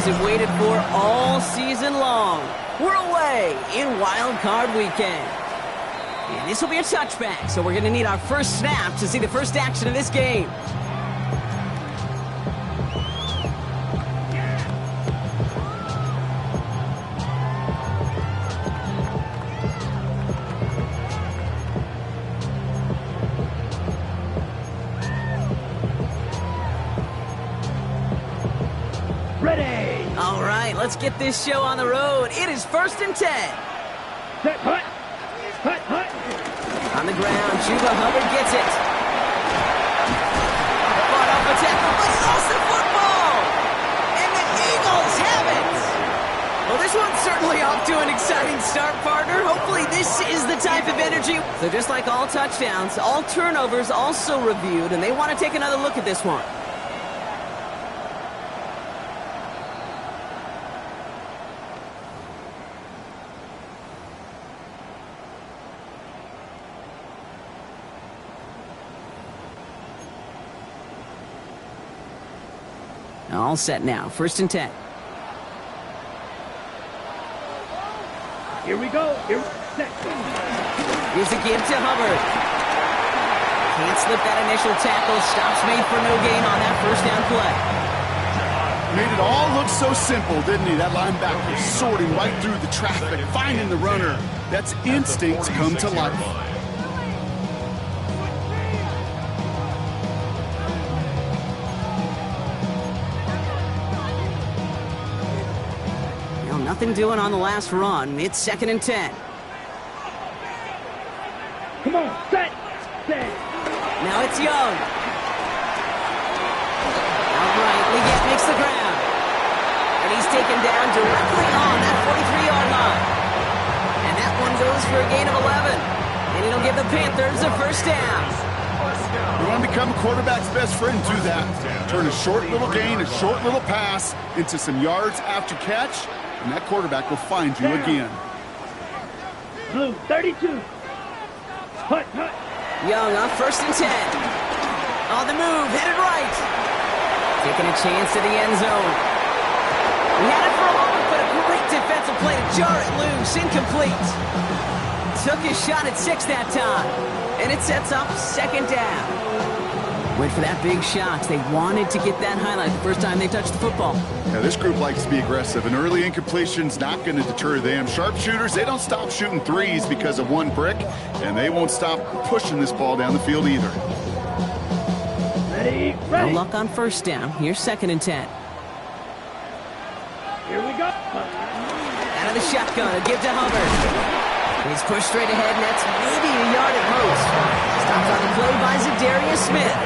fans have waited for all season long. We're away in Wild Card Weekend. And this will be a touchback, so we're going to need our first snap to see the first action of this game. Ready! All right, let's get this show on the road. It is 1st and 10. Set, hut! Hut, hut! On the ground, Chuba Hubbard gets it. Fought off a tackle, but he lost the football! And the Eagles have it! Well, this one's certainly off to an exciting start, partner. Hopefully this is the type of energy. So just like all touchdowns, all turnovers also reviewed, and they want to take another look at this one. All set now. 1st and 10. Here we go. Here, set. Here's a give to Hubbard. Can't slip that initial tackle. Stops made for no gain on that first down play. Made it all look so simple, didn't he? That linebacker sorting right through the traffic, finding the runner. That's instinct come to life. Nothing doing on the last run. It's 2nd and 10. Come on, set! Set! Now it's Young. Outright, Leggett makes the grab. And he's taken down directly on that 43-yard line. And that one goes for a gain of 11. And it'll give the Panthers a first down. You want to become a quarterback's best friend, do that. Turn a short little gain, a short little pass into some yards after catch, and that quarterback will find you again. Blue, 32. Hut, hut. Young on 1st and 10. On the move, headed right. Taking a chance to the end zone. He had it for a moment, but a great defensive play to jar it loose. Incomplete. Took his shot at 6 that time. And it sets up 2nd down. Went for that big shot. They wanted to get that highlight the first time they touched the football. Yeah, this group likes to be aggressive. An early incompletion's not going to deter them. Sharpshooters, they don't stop shooting threes because of one brick, and they won't stop pushing this ball down the field either. Ready, No ready. luck on 1st down. Here's 2nd and 10. Here we go. Out of the shotgun, a give to Hubbard. He's pushed straight ahead, and that's maybe a yard at most. Stopped on the play by Zadarius Smith.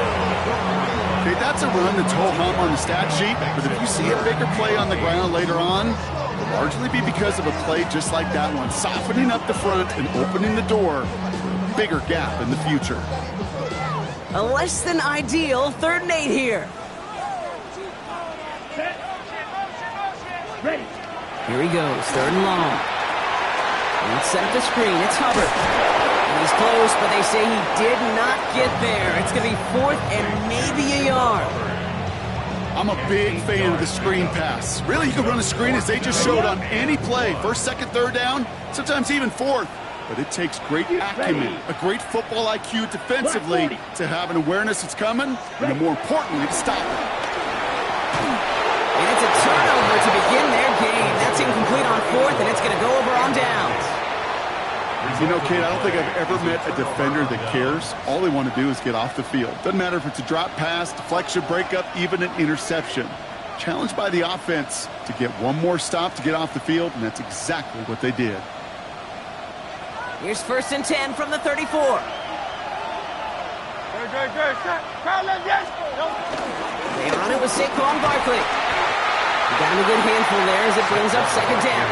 Okay, that's a run that's ho-hum on the stat sheet, but if you see a bigger play on the ground later on, it'll largely be because of a play just like that one, softening up the front and opening the door for a bigger gap in the future. A less than ideal 3rd and 8 here. Set. Ready. Here he goes, 3rd and long. Let's set up the screen. It's Hubbard. And he's close, but they say he did not get there. It's going to be 4th and maybe a yard. I'm a big fan of the screen pass. Really, you can run a screen as they just showed on any play. 1st, 2nd, 3rd down, sometimes even 4th. But it takes great acumen, a great football IQ defensively to have an awareness it's coming, and more importantly, to stop it. And it's a turnover to begin their game. That's incomplete on 4th, and it's going to go over on downs. You know, Kate, I don't think I've ever met a defender that cares. All they want to do is get off the field. Doesn't matter if it's a drop pass, deflection, breakup, even an interception. Challenged by the offense to get one more stop to get off the field, and that's exactly what they did. Here's 1st and 10 from the 34. They run it with Saquon Barkley. Got him a good handful there as it brings up 2nd down.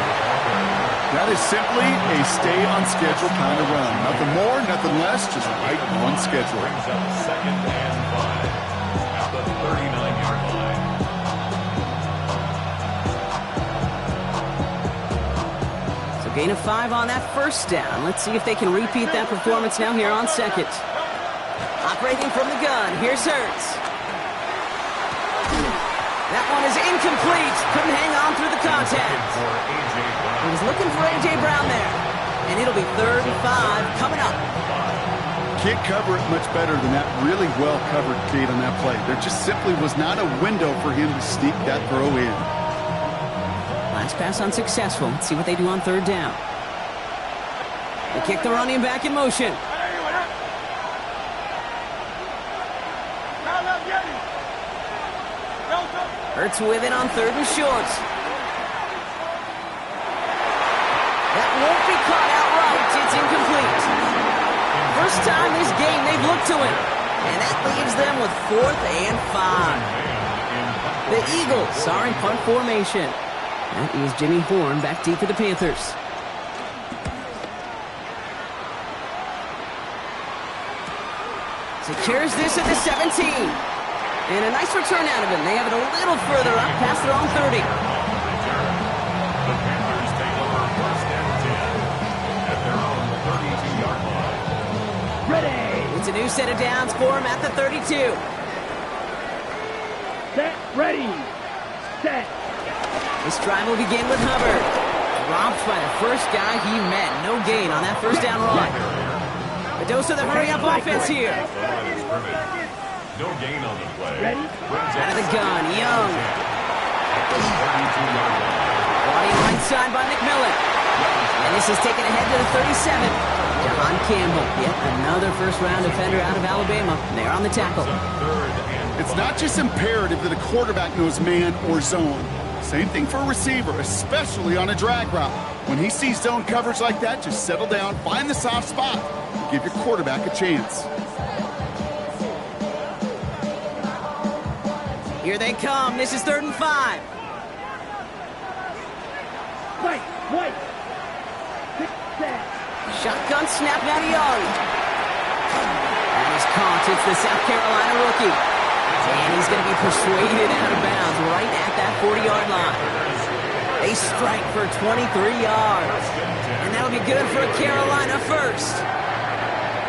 That is simply a stay on schedule kind of run. Nothing more, nothing less, just right on schedule. Brings up 2nd and 5 at the 39-yard line. So gain of 5 on that 1st down. Let's see if they can repeat that performance now here on 2nd. Operating from the gun, here's Hurts. That one is incomplete. Couldn't hang on through the contact. He was looking for A.J. Brown there. And it'll be 3rd and 5 coming up. Can't cover it much better than that really well-covered Cade on that play. There just simply was not a window for him to sneak that throw in. Last pass unsuccessful. Let's see what they do on 3rd down. They kick the running back in motion. Hurts with it on 3rd and short. That won't be caught outright. It's incomplete. First time this game they've looked to him. And that leaves them with 4th and 5. The Eagles are in punt formation. That is Jimmy Horn back deep for the Panthers. Secures this at the 17. And a nice return out of him. They have it a little further up past their own 30. The Panthers take over 1st and 10 at their own 32-yard line. Ready. It's a new set of downs for him at the 32. Set. Ready. Set. This drive will begin with Hubbard. Dropped by the first guy he met. No gain on that first down run. A dose of the hurry-up offense here. No gain on the play. Ready? Out of the gun, Young. Body line side by McMillan. And this is taken ahead to the 37. John Campbell, yet another first-round defender out of Alabama. They're on the tackle. It's not just imperative that a quarterback knows man or zone. Same thing for a receiver, especially on a drag route. When he sees zone coverage like that, just settle down, find the soft spot, and give your quarterback a chance. Here they come. This is 3rd and 5. White. Set. Shotgun snap now to Young. And he's caught. It's the South Carolina rookie. And he's going to be persuaded out of bounds right at that 40-yard line. They strike for 23 yards. And that'll be good for a Carolina first.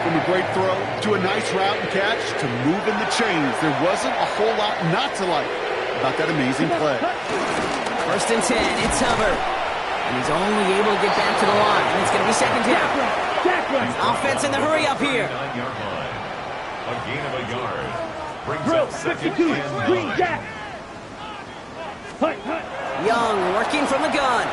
From a great throw to a nice route and catch to moving the chains, there wasn't a whole lot not to like about that amazing play. 1st and 10, it's Hubbard. And he's only able to get back to the line. And it's going to be 2nd down. Offense in the hurry up here. 9-yard line. A gain of a yard. Brings Drill. up 2nd 52. and Green 9. Jack. Hut. Young working from the gun.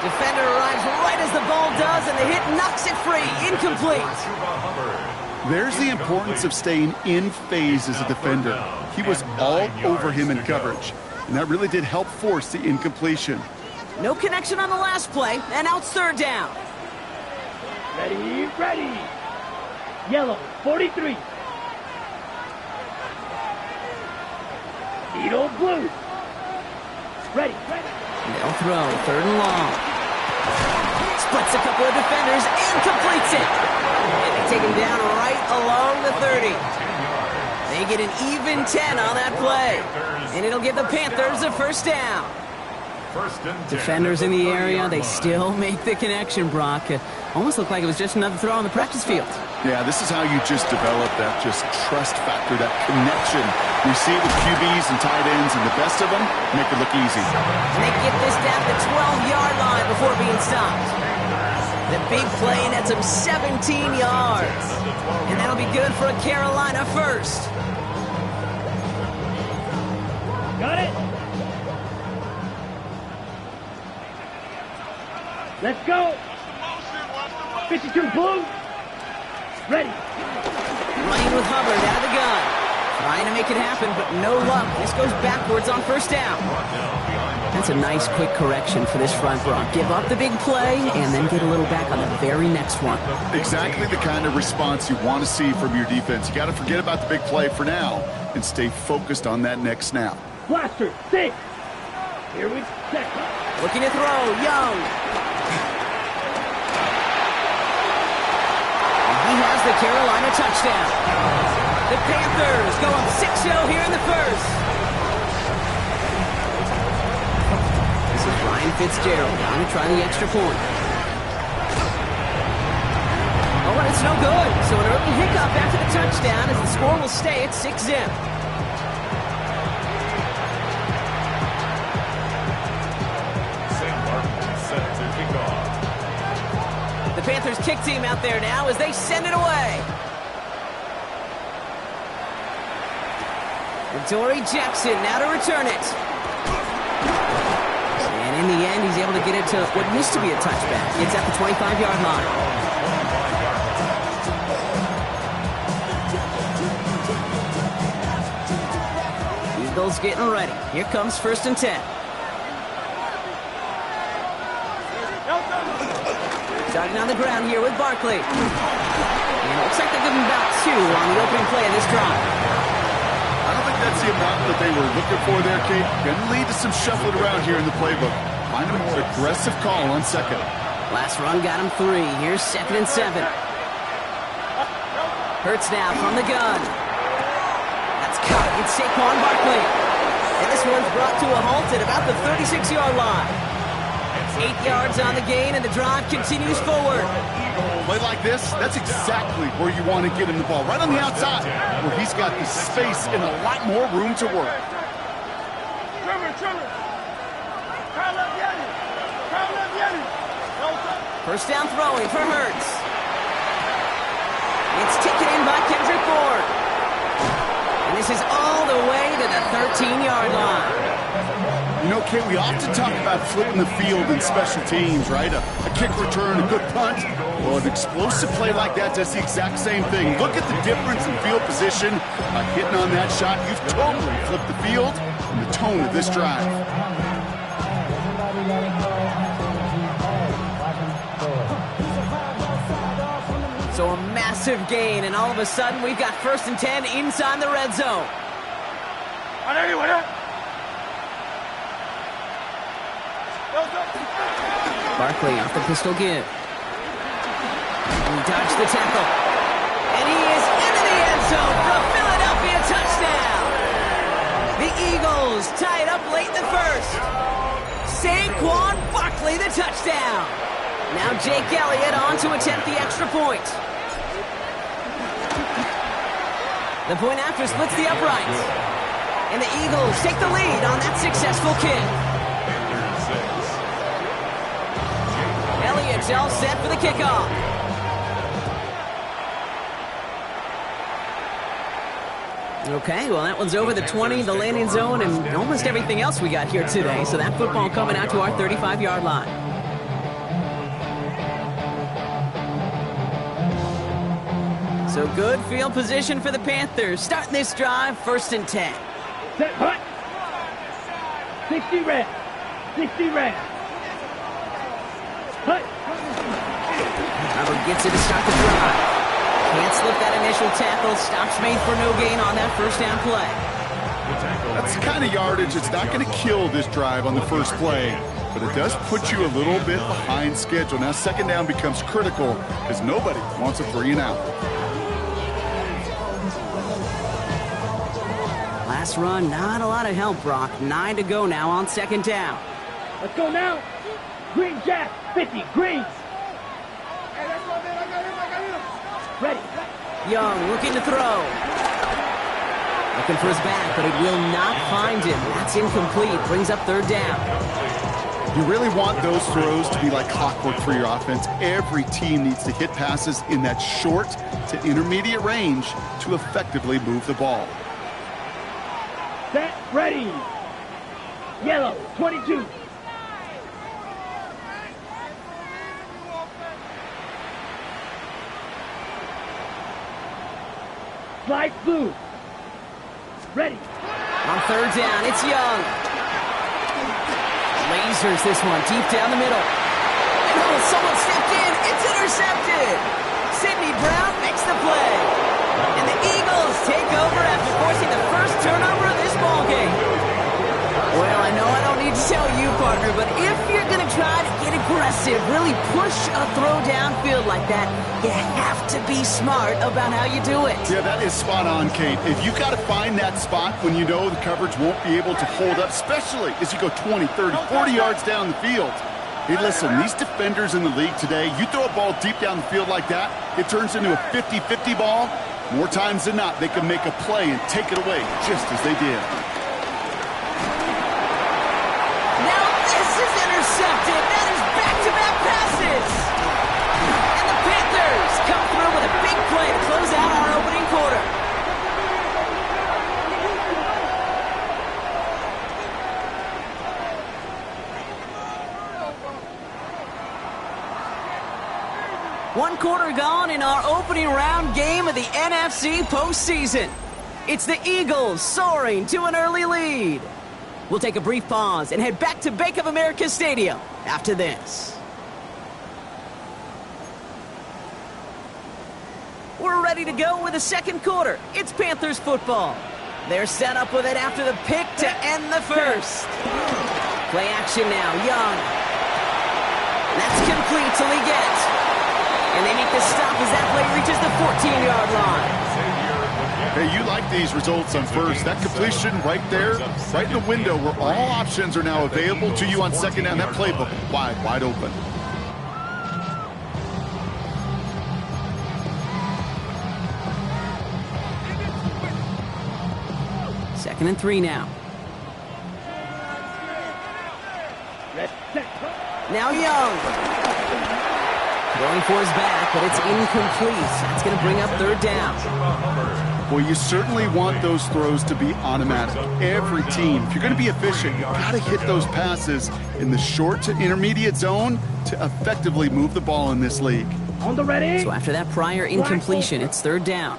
Defender arrives right as the ball does, and the hit knocks it free. Incomplete. There's the importance of staying in phase as a defender. He was all over him in coverage, and that really did help force the incompletion. No connection on the last play, and now it's 3rd down. Ready. Yellow. 43. Needle blue. Ready. They'll throw, 3rd and long. Splits a couple of defenders and completes it. And they take him down right along the 30. They get an even 10 on that play. And it'll give the Panthers a first down. Defenders in the area, they still make the connection, Brock. It almost looked like it was just another throw on the practice field. Yeah, this is how you just develop that just trust factor, that connection. You see it with QBs and tight ends, and the best of them make it look easy. And they get this down the 12-yard line before being stopped. The big play nets him 17 yards. And that'll be good for a Carolina first. Got it. Let's go. 52 blue. Ready. Running with Hubbard out of the gun. Trying to make it happen, but no luck. This goes backwards on 1st down. That's a nice quick correction for this front, Brock. Give up the big play and then get a little back on the very next one. Exactly the kind of response you want to see from your defense. You got to forget about the big play for now and stay focused on that next snap. Blaster. 6. Here we set. Looking to throw. Young. He has the Carolina touchdown. The Panthers go up 6-0 here in the first. This is Ryan Fitzgerald going to try the extra point. Oh, and it's no good. So an early hiccup after the touchdown as the score will stay at 6-0. Panthers kick team out there now as they send it away. Dory Jackson now to return it. And in the end, he's able to get it to what used to be a touchback. It's at the 25-yard line. Eagles getting ready. Here comes 1st and 10. Starting on the ground here with Barkley. And it looks like they're giving about 2 on the opening play of this drive. I don't think that's the amount that they were looking for there, Kate. Going to lead to some shuffling around here in the playbook. Find a more aggressive call on second. Last run got him 3. Here's 2nd and 7. Hurts now from the gun. That's caught. It's Saquon Barkley. And this one's brought to a halt at about the 36-yard line. 8 yards on the gain, and the drive continues forward. Play like this, that's exactly where you want to get him the ball. Right on the outside, where he's got the space and a lot more room to work. First down throwing for Hurts. It's taken in by Kendrick Bourne. And this is all the way to the 13-yard line. You know, Kate, we often talk about flipping the field in special teams, right? A kick return, a good punt. Well, an explosive play like that does the exact same thing. Look at the difference in field position. By hitting on that shot, you've totally flipped the field and the tone of this drive. So a massive gain, and all of a sudden we've got 1st and 10 inside the red zone. Barkley off the pistol give. He dodged the tackle. And he is into the end zone for a Philadelphia touchdown. The Eagles tie it up late in the first. Saquon Barkley the touchdown. Now Jake Elliott on to attempt the extra point. The point after splits the uprights. And the Eagles take the lead on that successful kick. Elliott's all set for the kickoff. Okay, well, that one's over the 20, the landing zone, and almost everything else we got here today. So that football coming out to our 35-yard line. So good field position for the Panthers. Starting this drive, 1st and 10. Set, hut. 60 red. 60 red. Hut. Robert gets it to start the drive. Can't slip that initial tackle. Stops made for no gain on that 1st down play. That's the kind of yardage that's not going to kill this drive on the first play, but it does put you a little bit behind schedule. Now 2nd down becomes critical because nobody wants a 3 and out. Last run, not a lot of help, Brock. 9 to go now on 2nd down. Let's go now. Green Jack, 50, green. Ready. Young looking to throw. Looking for his back, but it will not find him. That's incomplete. Brings up 3rd down. You really want those throws to be like clockwork for your offense. Every team needs to hit passes in that short to intermediate range to effectively move the ball. Set, ready. Yellow, 22. Slide blue. Ready. On 3rd down, it's Young. Lasers this one deep down the middle. And oh, someone stepped in. It's intercepted. Sidney Brown makes the play. And the Eagles take over after forcing the first turnover of this ballgame. Well, I know I don't need to tell you, partner, but if you're going to try to get aggressive, really push a throw downfield like that, you have to be smart about how you do it. Yeah, that is spot on, Kate. If you got to find that spot when you know the coverage won't be able to hold up, especially as you go 20, 30, 40 yards down the field. Hey, listen, these defenders in the league today, you throw a ball deep down the field like that, it turns into a 50-50 ball. More times than not, they can make a play and take it away just as they did. Now this is intercepted. That is back-to-back passes. And the One quarter gone in our opening round game of the NFC postseason. It's the Eagles soaring to an early lead. We'll take a brief pause and head back to Bank of America Stadium after this. We're ready to go with the second quarter. It's Panthers football. They're set up with it after the pick to end the first. Play action now, Young. That's complete till he gets. And they make the stop as that play reaches the 14-yard line. Hey, you like these results on first. That completion right there, right in the window where all options are now available to you on second down. That playbook wide open. Second and 3 now. Now Young. Going for his back, but it's incomplete. That's going to bring up third down. Well, you certainly want those throws to be automatic. Every team, if you're going to be efficient, you've got to hit those passes in the short to intermediate zone to effectively move the ball in this league. On the ready. So after that prior incompletion, it's third down.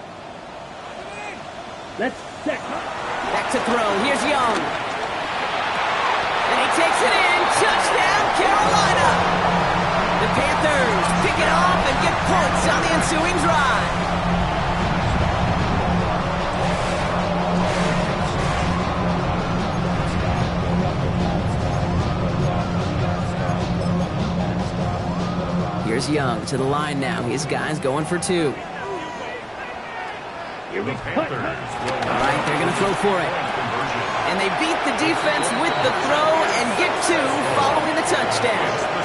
Let's set. Back to throw. Here's Young. And he takes it in. Touchdown, Carolina. The Panthers pick it off and get points on the ensuing drive. Here's Young to the line now. His guys going for 2. Here we Panthers will All right, they're going to throw for it. And they beat the defense with the throw and get 2 following the touchdown.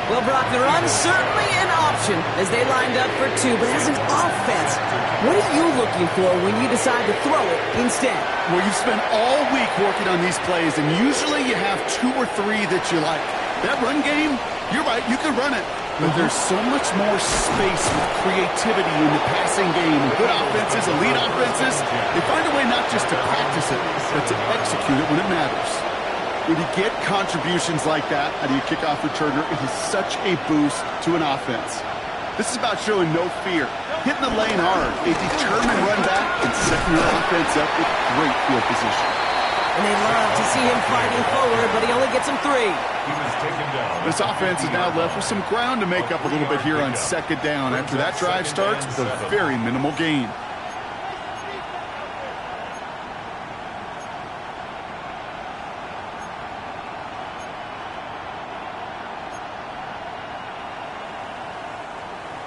Well, Brock, the run's certainly an option as they lined up for 2, but as an offense, what are you looking for when you decide to throw it instead? Well, you've spent all week working on these plays, and usually you have 2 or 3 that you like. That run game, you're right, you can run it. But there's so much more space with creativity in the passing game. Good offenses, elite offenses, they find a way not just to practice it, but to execute it when it matters. When you get contributions like that out of your kickoff returner, it is such a boost to an offense. This is about showing no fear, hitting the lane hard, a determined run back, and setting your offense up with great field position. And they love to see him fighting forward, but he only gets him 3. He was taken down. This offense is now left with some ground to make up a little bit here on second down after that drive starts with a very minimal gain.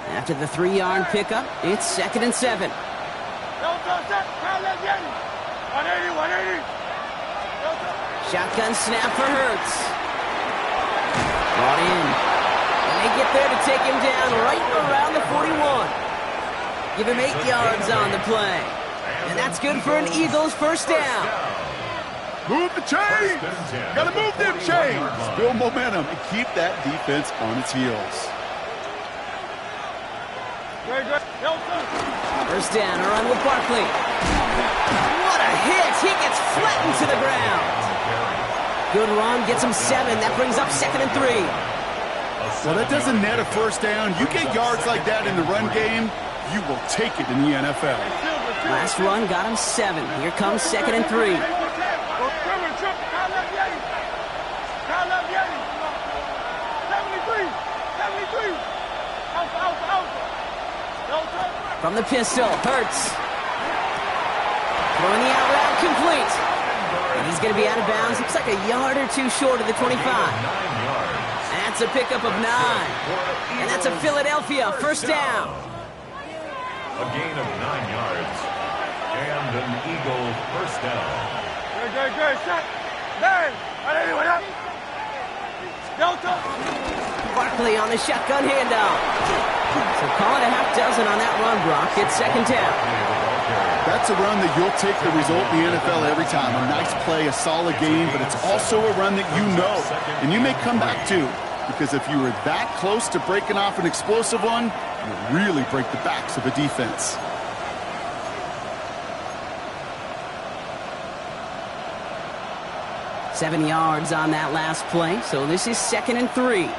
After the 3-yard pickup, it's second and 7. Shotgun snap for Hurts. Brought in. And they get there to take him down right around the 41. Give him 8 yards on the play. And that's good for an Eagles first down. Move the chains! Gotta move them chains! Build momentum and keep that defense on its heels. First down, a run with Barkley. What a hit! He gets flattened to the ground. Good run, gets him 7. That brings up second and 3. Well, that doesn't net a first down. You get yards like that in the run game, you will take it in the NFL. Last run got him 7. Here comes second and 3. From the pistol, Hurts. Throwing the out route complete. And he's going to be out of bounds. Looks like a yard or 2 short of the 25. That's a pickup of 9. And that's a Philadelphia first down. A gain of 9 yards. And an Eagle first down. Barkley on the shotgun handoff. So call it a half dozen on that run, Brock. It's second down. That's a run that you'll take the result in the NFL every time. A nice play, a solid game, but it's also a run that you know, and you may come back to. Because if you were that close to breaking off an explosive one, you'll really break the backs of a defense. Seven yards on that last play, so this is second and 3.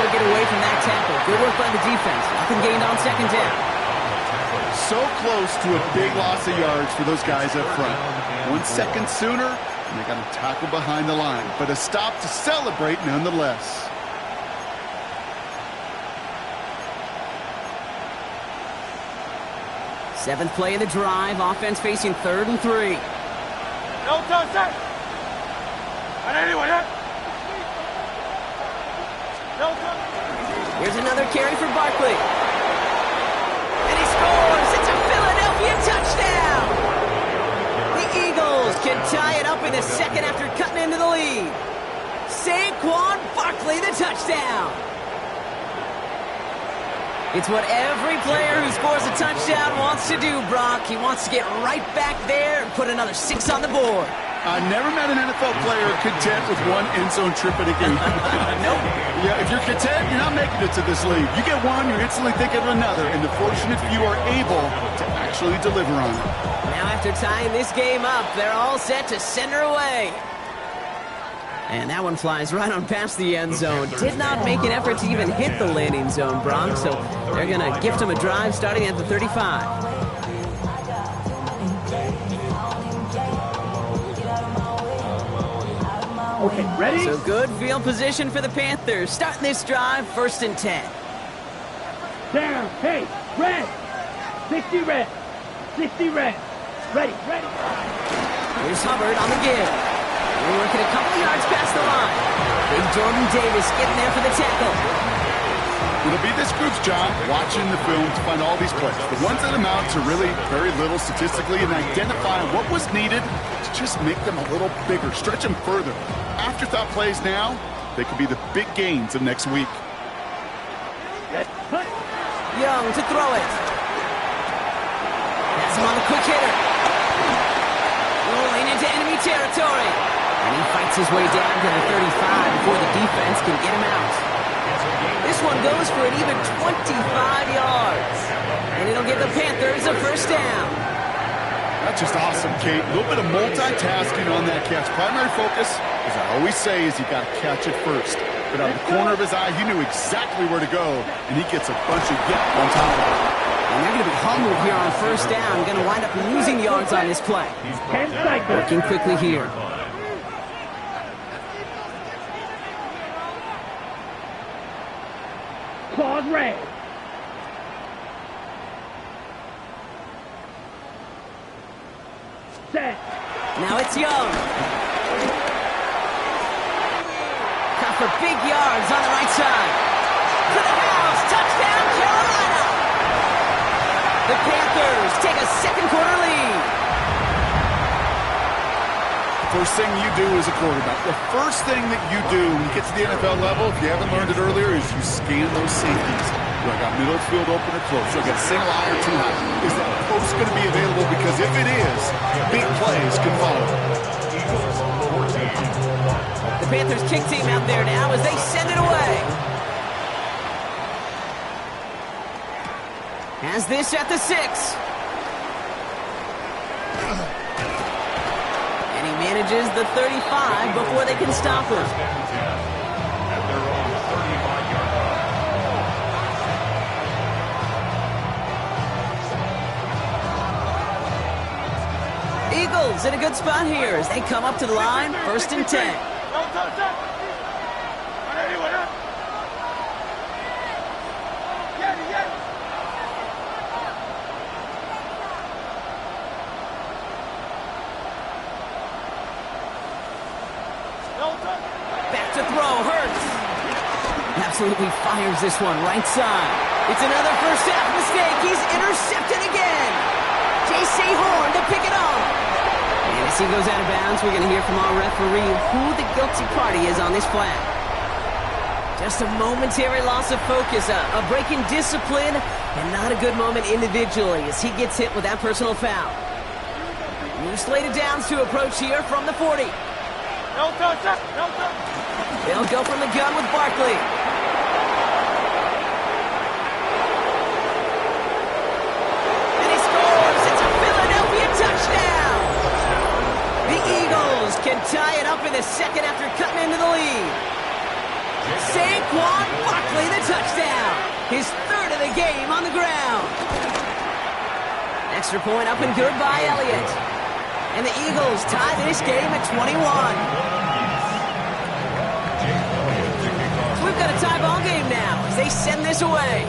able to get away from that tackle. Good work by the defense. Nothing gained on second down. So close to a big loss of yards for those guys up front. 1 second sooner, and they got a tackle behind the line. But a stop to celebrate nonetheless. Seventh play of the drive. Offense facing 3rd and 3. Here's another carry for Barkley. And he scores! It's a Philadelphia touchdown! The Eagles can tie it up in the second after cutting into the lead. Saquon Barkley, the touchdown! It's what every player who scores a touchdown wants to do, Brock. He wants to get right back there and put another 6 on the board. I've never met an NFL player content with one end zone trip in a game. Nope. Yeah, if you're content, you're not making it to this league. You get one, you're instantly thinking of another, and the fortunate few are able to actually deliver on it. Now after tying this game up, they're all set to send her away. And that one flies right on past the end zone. Did not make an effort to even hit the landing zone, Brock, so they're going to gift him a drive starting at the 35. Okay, ready? So good field position for the Panthers. Starting this drive, 1st and 10. Down. Hey, red. 60 red. 60 red. Ready. Here's Hubbard on the give. We're working a couple yards past the line. Big Jordan Davis getting there for the tackle. It'll be this group's job watching the film to find all these plays. The ones that amount to really very little statistically and identify what was needed to just make them a little bigger, stretch them further. Afterthought plays now, they could be the big gains of next week. Young to throw it. Has him on the quick hitter. Rolling into enemy territory. And he fights his way down to the 35 before the defense can get him out. This one goes for an even 25 yards. And it'll give the Panthers a 1st down. That's just awesome, Kate. A little bit of multitasking on that catch. Primary focus, as I always say, is you got to catch it first. But out of the corner of his eye, he knew exactly where to go, and he gets a bunch of yep on top of it. And they're going to be humbled here on 1st down. Going to wind up losing yards on this play. 10 seconds. Working quickly here. Claws red. Set. Now it's Young. Cut for big yards on the right side. To the house. Touchdown, Carolina. The Panthers take a 2nd quarter lead. First thing you do as a quarterback, the first thing that you do when you get to the NFL level, if you haven't learned it earlier, is you scan those safeties. Do I got middle field open or close? Do I got a single eye or too high? Is that post going to be available? Because if it is, big plays can follow. The Panthers kick team out there now as they send it away. Has this at the 6. And he manages the 35 before they can stop him. At their own 35-yard line. Eagles in a good spot here as they come up to the line, 1st and 10. Back to throw, Hurts. Absolutely fires this one right side. It's another first half mistake. He's intercepted again. J.C. Horn to pick it up. And as he goes out of bounds, we're going to hear from our referee who the guilty party is on this play. Just a momentary loss of focus, a break in discipline, and not a good moment individually as he gets hit with that personal foul. New slated downs to approach here from the 40. They'll go from the gun with Barkley. And he scores! It's a Philadelphia touchdown! The Eagles can tie it up in the second after cutting into the lead. Saquon Barkley, the touchdown. His third of the game on the ground. Extra point up and good by Elliott. And the Eagles tie this game at 21. So we've got a tie ball game now as they send this away.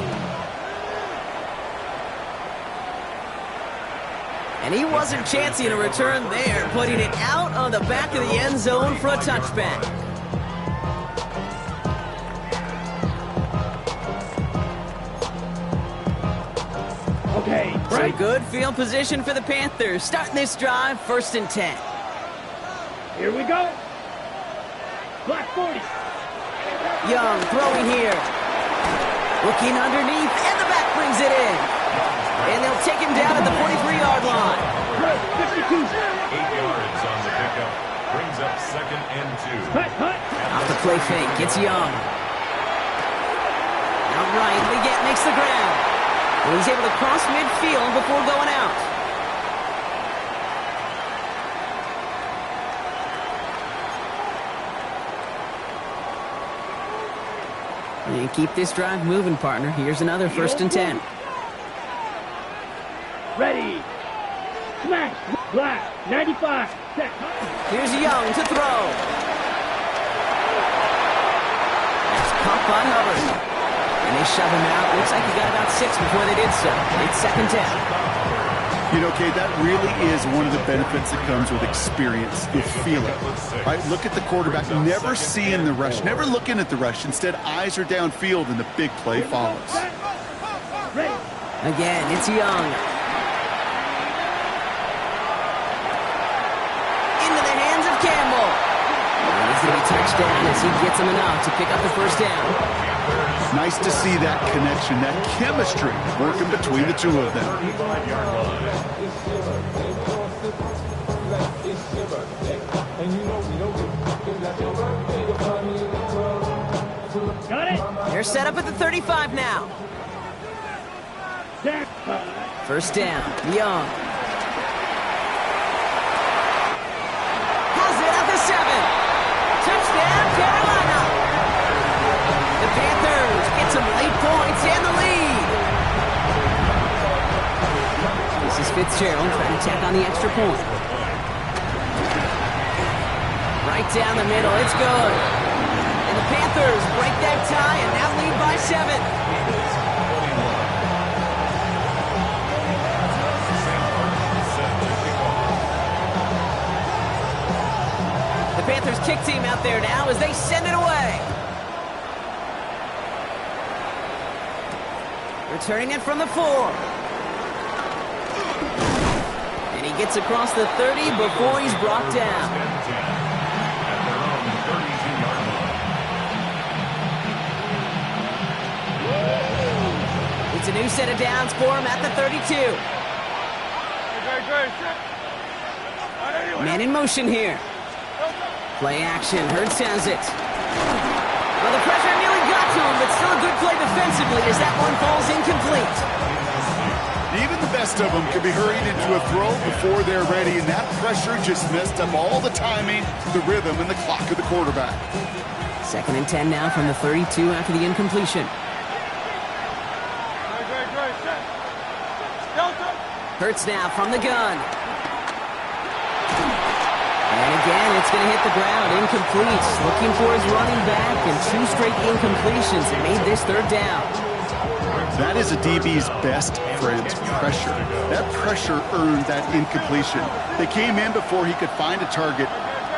And he wasn't chancing a return there, putting it out on the back of the end zone for a touchback. Okay, So right. good field position for the Panthers. Starting this drive, 1st and 10. Here we go. Black 40. Young throwing here. Looking underneath, and the back brings it in. And they'll take him down at the 43-yard line. Good, 52. 8 yards on the pickup. Brings up 2nd and 2. Hut, hut. Off the play fake, it's Young. Outright, Leggett makes the ground. And he's able to cross midfield before going out. And keep this drive moving, partner. Here's another 1st and 10. Ready. Smash. Black. 95. Set. Here's Young to throw. That's caught by Hubbard. And they shove him out. Looks like he got about 6 before they did so. It's 2nd down. You know, Kate, that really is one of the benefits that comes with experience. You feel it. Right? Look at the quarterback, never seeing the rush, never looking at the rush. Instead, eyes are downfield, and the big play follows. Ready. Again, it's Young. Into the hands of Campbell. And he's going to be touched down as he gets him enough to pick up the 1st down. Nice to see that connection, that chemistry working between the two of them. 35-yard line. Got it. They're set up at the 35 now. Set. 1st down, Young. Has it at the 7. Touchdown, Carolina. The Panthers get some late points and the lead. This is Fitzgerald trying to tack on the extra point. Right down the middle, it's good. And the Panthers break that tie and now lead by 7. The Panthers kick team out there now as they send it away. Returning it from the 4. And he gets across the 30 before he's brought down. At their own 32-yard line. It's a new set of downs for him at the 32. Man in motion here. Play action. Hurts has it. Well, the pressure nearly got to him, but still a good play defensively as that one falls incomplete. Even the best of them can be hurried into a throw before they're ready, and that pressure just messed up all the timing, the rhythm, and the clock of the quarterback. 2nd and 10 now from the 32 after the incompletion. Hurts now from the gun. And again, it's going to hit the ground. Incomplete. Looking for his running back, and 2 straight incompletions that made this 3rd down. That is a DB's best friend, pressure. That pressure earned that incompletion. They came in before he could find a target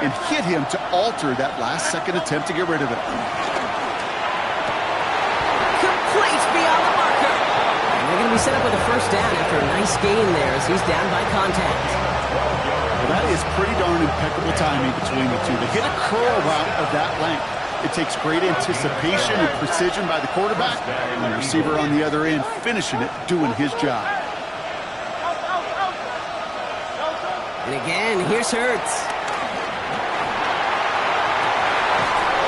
and hit him to alter that last-second attempt to get rid of it. Complete beyond the marker. And they're going to be set up with a 1st down after a nice gain there as he's down by contact. Well, that is pretty darn impeccable timing between the two. To hit a curl route of that length, it takes great anticipation and precision by the quarterback, and the receiver on the other end finishing it, doing his job. And again, here's Hurts.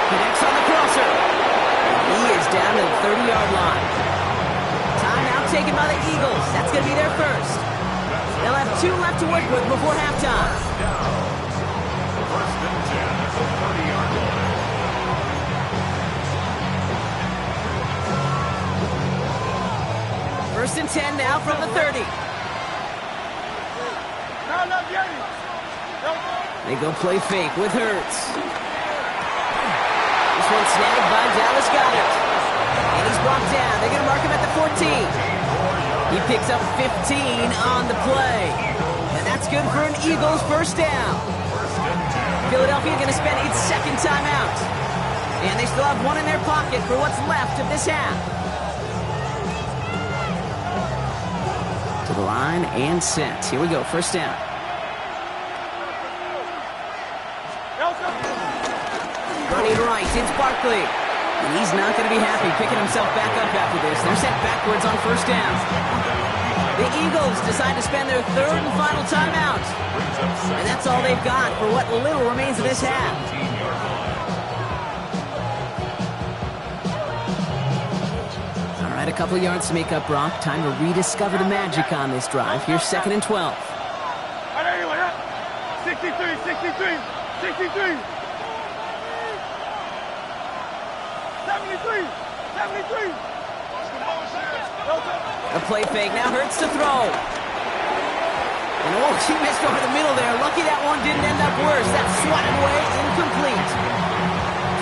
Connects on the crosser. He is down to the 30-yard line. Timeout taken by the Eagles. That's going to be their 1st. They'll have 2 left to work with before halftime. 1st and 10 at the 30-yard line. First and 10 now from the 30. They go play fake with Hurts. This one's snagged by Dallas Goedert. And he's brought down. They're going to mark him at the 14. He picks up 15 on the play. And that's good for an Eagles first down. Philadelphia going to spend its second timeout. And they still have one in their pocket for what's left of this half. To the line and set. Here we go, first down. Running right, it's Barkley. And he's not going to be happy picking himself back up after this. They're sent backwards on first down. The Eagles decide to spend their third and final timeout. And that's all they've got for what little remains of this half. All right, a couple of yards to make up, Brock. Time to rediscover the magic on this drive. Here's second and 12. 63. 73. A play fake. Now Hurts to throw. And oh, she missed over the middle there. Lucky that one didn't end up worse. That's swatted away, incomplete.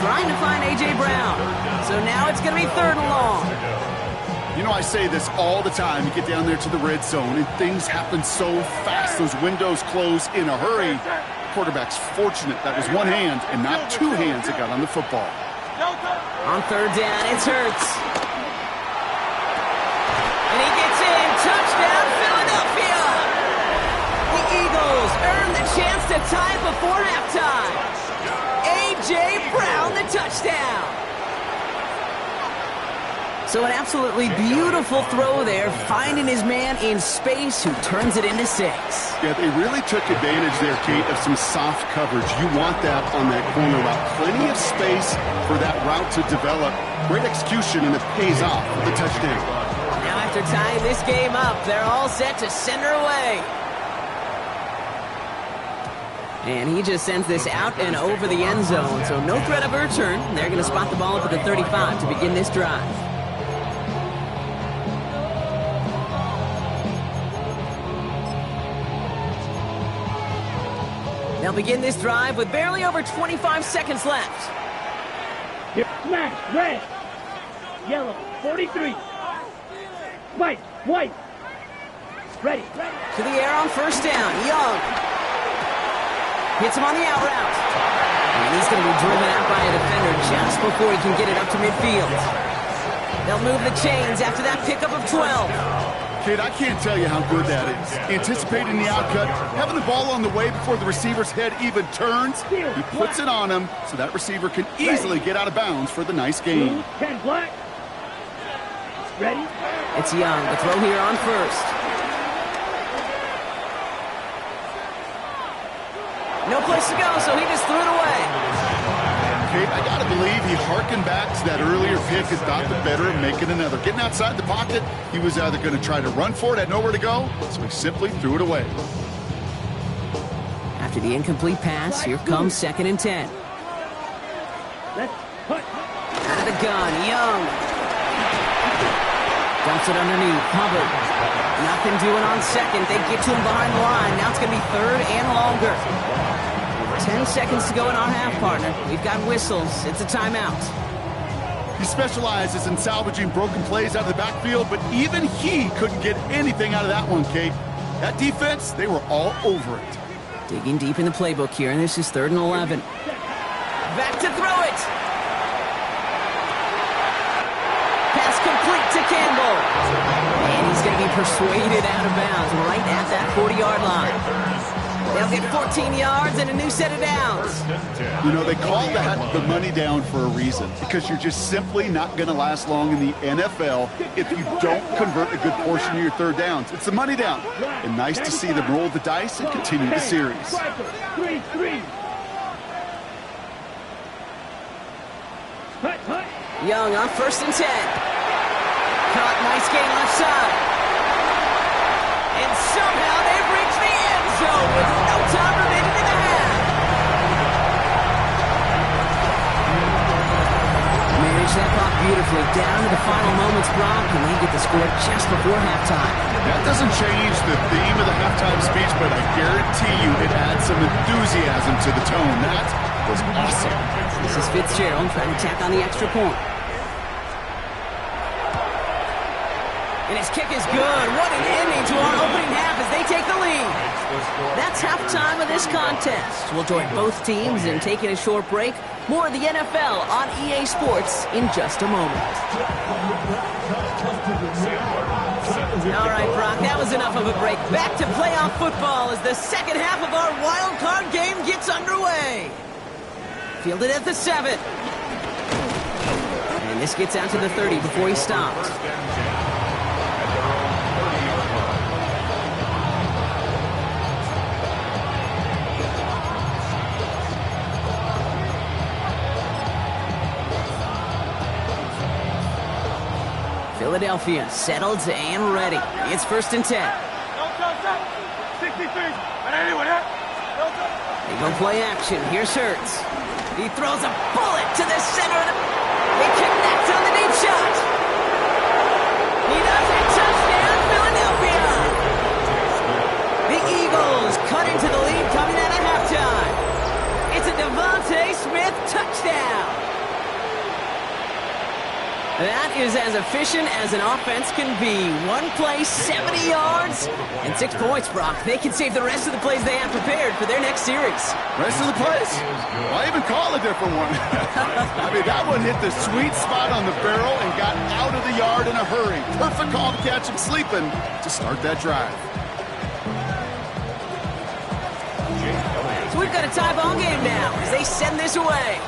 Trying to find A.J. Brown. So now it's going to be third and long. You know, I say this all the time. You get down there to the red zone, and things happen so fast. Those windows close in a hurry. Quarterback's fortunate that was one hand and not two hands that got on the football. On third down, it's Hurts. And he gets in. Touchdown, Philadelphia! The Eagles earn the chance to tie before halftime. A.J. Brown, the touchdown. So an absolutely beautiful throw there, finding his man in space who turns it into 6. Yeah, they really took advantage there, Kate, of some soft coverage. You want that on that corner route. Plenty of space for that route to develop. Great execution, and it pays off with the touchdown. Now after tying this game up, they're all set to send her away. And he just sends this out and over the end zone, so no threat of a return. They're going to spot the ball up at the 35 to begin this drive. They'll begin this drive with barely over 25 seconds left. Here, smash, red, yellow, 43. White. Ready. To the air on first down. Young. Hits him on the out route. And he's going to be driven out by a defender just before he can get it up to midfield. They'll move the chains after that pickup of 12. Kid, I can't tell you how good that is. Anticipating the outcut, having the ball on the way before the receiver's head even turns. He puts it on him so that receiver can easily get out of bounds for the nice gain. 10 black. Ready? It's Young. The throw here on first. No place to go, so he just threw it away. Kate, I got to believe he harkened back to that earlier pick and thought the better of making another. Getting outside the pocket, he was either going to try to run for it, had nowhere to go, so he simply threw it away. After the incomplete pass, here comes second and 10. Let's put. Out of the gun, Young. Dumps it underneath, Hubbard. Nothing doing on second. They get to him behind the line. Now it's going to be third and longer. 10 seconds to go in our half, partner. We've got whistles. It's a timeout. He specializes in salvaging broken plays out of the backfield, but even he couldn't get anything out of that one, Kate. That defense, they were all over it. Digging deep in the playbook here, and this is third and 11. Back to throw it. Pass complete to Campbell. And he's going to be persuaded out of bounds right at that 40-yard line. They'll get 14 yards and a new set of downs. You know, they call that the money down for a reason, because you're just simply not going to last long in the NFL if you don't convert a good portion of your third downs. It's the money down. And nice to see them roll the dice and continue the series. 3-3. Young on first and 10. Caught, nice gain left side. And somehow they've reached the end zone with no time remaining in the half. Manage that clock beautifully down to the final moments, Brock, and they get the score just before halftime. That doesn't change the theme of the halftime speech, but I guarantee you it adds some enthusiasm to the tone. That was awesome. This is Fitzgerald trying to tack on the extra point. And his kick is good. What an ending to our opening half as they take the lead. That's halftime of this contest. We'll join both teams in taking a short break. More of the NFL on EA Sports in just a moment. All right, Brock, that was enough of a break. Back to playoff football as the second half of our wild card game gets underway. Fielded at the 7. And this gets out to the 30 before he stops. Philadelphia settled and ready. It's 1st and 10. 63. They go play action. Here's Hurts. He throws a bullet to the center of the... They connect on the deep shot. He does it. Touchdown, Philadelphia. The Eagles cut into the lead coming out of halftime. It's a Devontae Smith touchdown. That is as efficient as an offense can be. One play, 70 yards, and 6 points, Brock. They can save the rest of the plays they have prepared for their next series. Rest of the plays? Why even call a different one? I mean, that one hit the sweet spot on the barrel and got out of the yard in a hurry. Perfect call to catch him sleeping to start that drive. So we've got a tie ball game now as they send this away.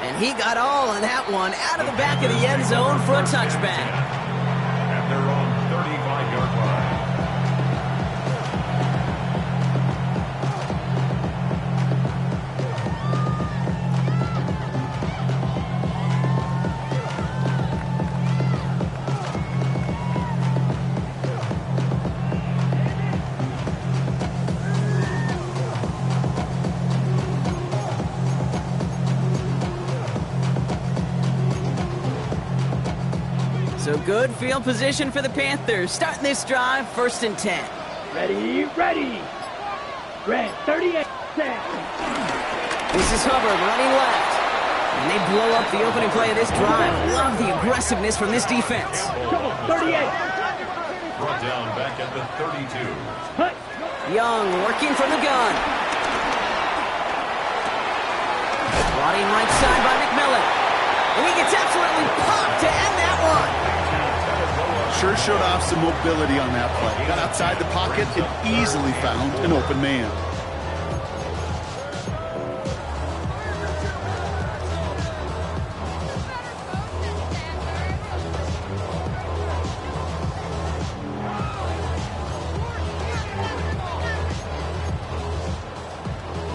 And he got all on that one out of the back of the end zone for a touchback. At their own 35-yard line. So good field position for the Panthers. Starting this drive, 1st and 10. Ready. Red, 38. This is Hubbard running left. And they blow up the opening play of this drive. Love the aggressiveness from this defense. 38. Brought down back at the 32. Hut. Young working from the gun. Brought in right side by McMillan. And he gets absolutely popped to end that one. Sure showed off some mobility on that play. Got outside the pocket and easily found an open man.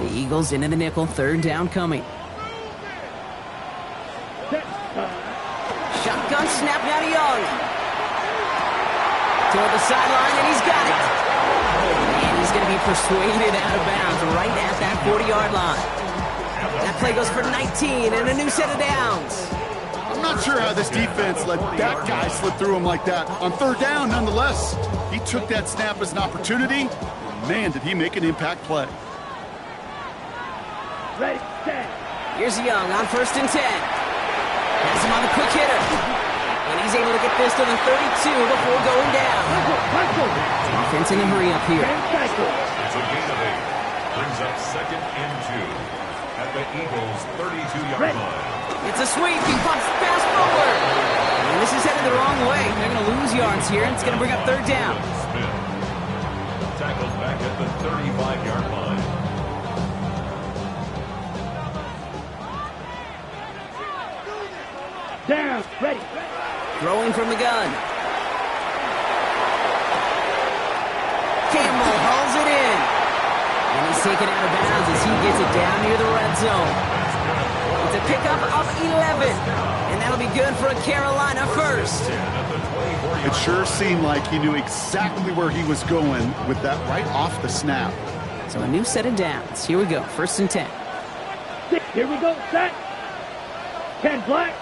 The Eagles into the nickel, 3rd down coming. Shotgun snap now to Young. Toward the sideline, and he's got it. And he's going to be persuaded out of bounds right at that 40-yard line. That play goes for 19 and a new set of downs. I'm not sure how this defense let that guy slip through him like that. On 3rd down, nonetheless, he took that snap as an opportunity. Man, did he make an impact play. Ready, set. Here's Young on 1st and 10. Has him on the quick hitter. And he's able to get this to the 32 before going down. Offense in a hurry up here. It's a gain of 8. Brings up 2nd and 2 at the Eagles' 32-yard line. It's a sweep. He pops fast forward. And this is headed the wrong way. They're going to lose yards here, and it's going to bring up 3rd down. Smith tackled back at the 35-yard line. Down, ready. Throwing from the gun. Campbell hauls it in. And he's taken out of bounds as he gets it down near the red zone. It's a pickup of 11. And that'll be good for a Carolina first. It sure seemed like he knew exactly where he was going with that right off the snap. So a new set of downs. Here we go. 1st and 10. Here we go, set. 10 black.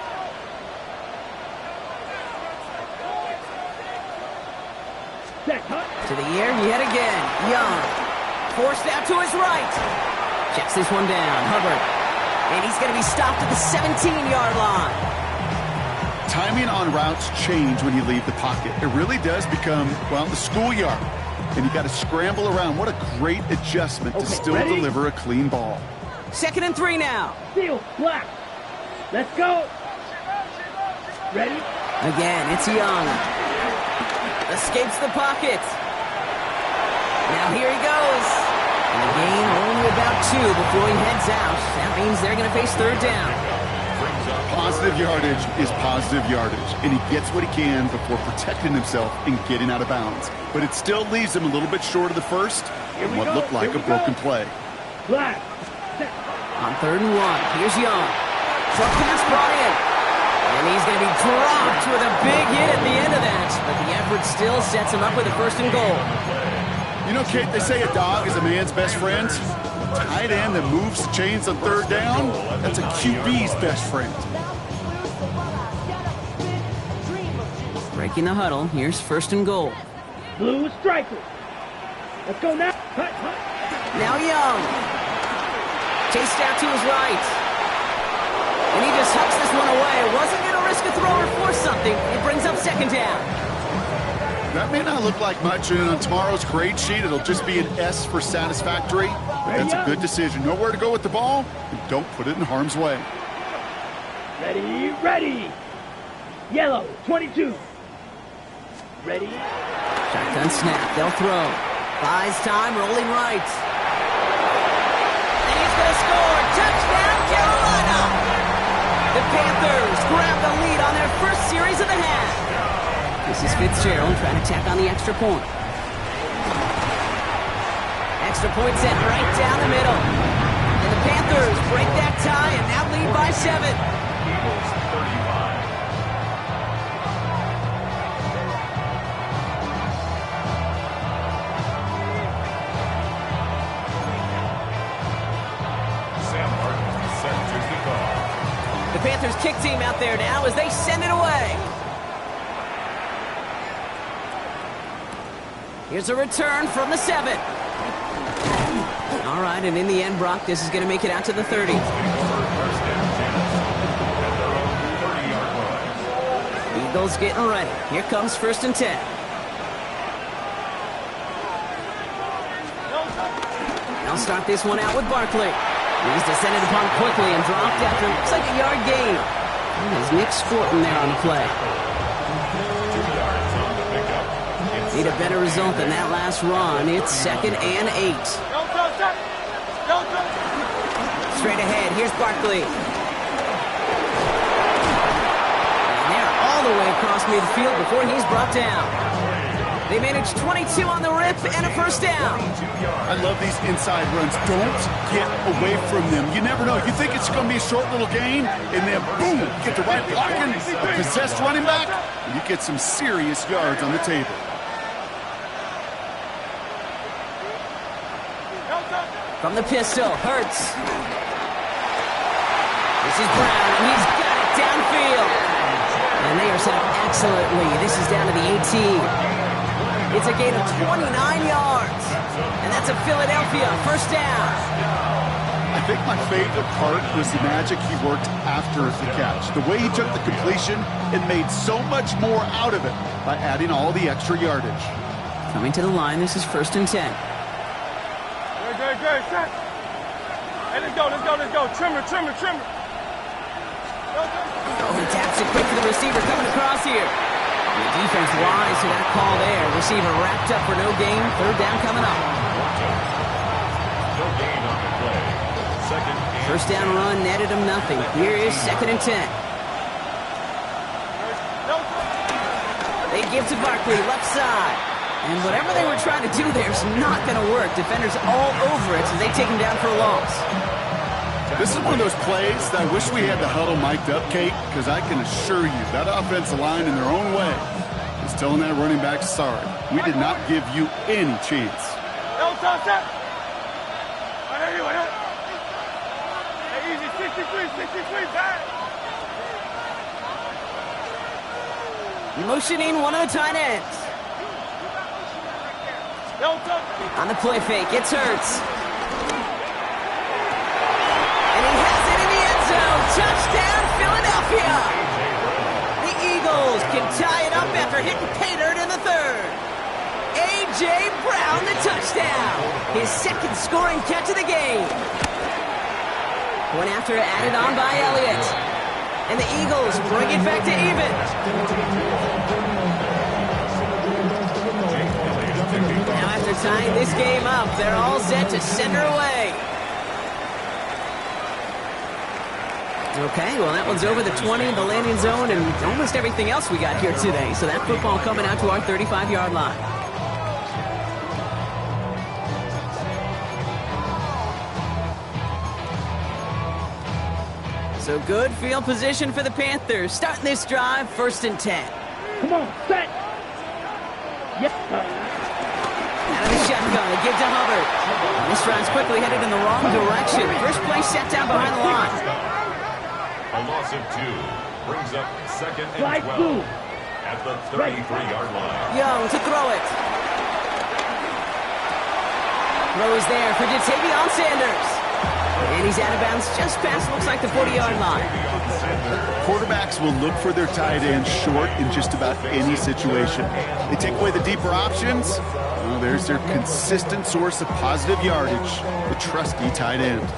Set, cut. To the air yet again. Young. Forced out to his right. Checks this one down. Hubbard. And he's going to be stopped at the 17-yard line. Timing on routes change when you leave the pocket. It really does become, well, the schoolyard. And you got to scramble around. What a great adjustment to still ready? deliver a clean ball. 2nd and 3 now. Seal, black. Let's go. Ready? Again, it's Young. Escapes the pocket. Now here he goes. And the gain only about 2 before he heads out. That means they're going to face 3rd down. Positive yardage is positive yardage, and he gets what he can before protecting himself and getting out of bounds. But it still leaves him a little bit short of the first and what looked like a broken play. Black. Set. On 3rd and 1, here's Young. Short pass brought in. And he's going to be dropped with a big hit at the end of that. But the effort still sets him up with a 1st and goal. You know, Kate, they say a dog is a man's best friend. A tight end that moves the chains on 3rd down, that's a QB's best friend. Breaking the huddle, here's 1st and goal. Blue striker. Let's go now. Cut, cut. Now Young. Chased out to his right. And he just hucks this one away. Wasn't going to risk a throw or force something. It brings up 2nd down. That may not look like much, and on tomorrow's grade sheet, it'll just be an S for satisfactory. But that's a good decision. Know where to go with the ball, and don't put it in harm's way. Ready, ready. Yellow, 22. Ready. Shotgun snap. They'll throw. Buys time, rolling right. And he's going to score. Touchdown, Carolina. The Panthers grab the lead on their first series of the half. This is Fitzgerald trying to tack on the extra point. Extra point set right down the middle. And the Panthers break that tie and now lead by 7. Eagles 35. Sam Martin set to kick off. The Panthers kick team out there now as they send it away. Here's a return from the 7. All right, and in the end, Brock, this is going to make it out to the 30. Eagles getting ready. Here comes 1st and 10. They'll start this one out with Barkley. He's descended upon quickly and dropped after looks like a yard gain. There's Nick Sporton there on the play. 2 yards on the pickup. Need a better result than that last run. It's 2nd and 8. Straight ahead, here's Barkley. And they're all the way across midfield before he's brought down. They managed 22 on the rip and a 1st down. I love these inside runs. Don't get away from them. You never know. You think it's going to be a short little gain, and then boom, get the right blocking, a possessed running back, and you get some serious yards on the table. From the pistol, Hurts. This is Brown, and he's got it downfield. And they are set up excellently. This is down to the 18. It's a gain of 29 yards. And that's a Philadelphia 1st down. I think my favorite part was the magic he worked after the catch. The way he took the completion and made so much more out of it by adding all the extra yardage. Coming to the line, this is 1st and 10. Good, set. Hey, let's go. Trimmer. Oh, he taps it quick to the receiver coming across here. The defense wise to that call there. Receiver wrapped up for no gain. 3rd down coming up. No gain on the play. 2nd and 1st down run netted him nothing. Here is 2nd and 10. They give to Barkley, left side. And whatever they were trying to do there is not going to work. Defenders all over it as they take him down for a loss. This is one of those plays that I wish we had the huddle mic'd up, Kate, because I can assure you that offensive line in their own way is telling that running back, sorry, we did not give you any chance. Easy, 63, back. Motioning one of the tight ends. Don't touch. On the play fake, it's Hurts. And he has it in the end zone. Touchdown, Philadelphia. The Eagles can tie it up after hitting pay dirt in the third. A.J. Brown, the touchdown. His second scoring catch of the game. One after added on by Elliott. And the Eagles bring it back to even. Now after tying this game up, they're all set to send her away. Okay, well that one's over the 20, the landing zone, and almost everything else we got here today. So that football coming out to our 35-yard line. So good field position for the Panthers. Starting this drive, 1st and 10. Come on, set. Yes. Out of the shotgun, they give to Hubbard. This drive's quickly headed in the wrong direction. First play set down behind the line. A loss of 2 brings up 2nd and Flag 12 blue. at the 33-yard line. Young to throw it. Throw is there for Jatavion Sanders. And he's out of bounds just past, looks like, the 40-yard line. Quarterbacks will look for their tight end short in just about any situation. They take away the deeper options. Well, there's their consistent source of positive yardage, the trusty tight end.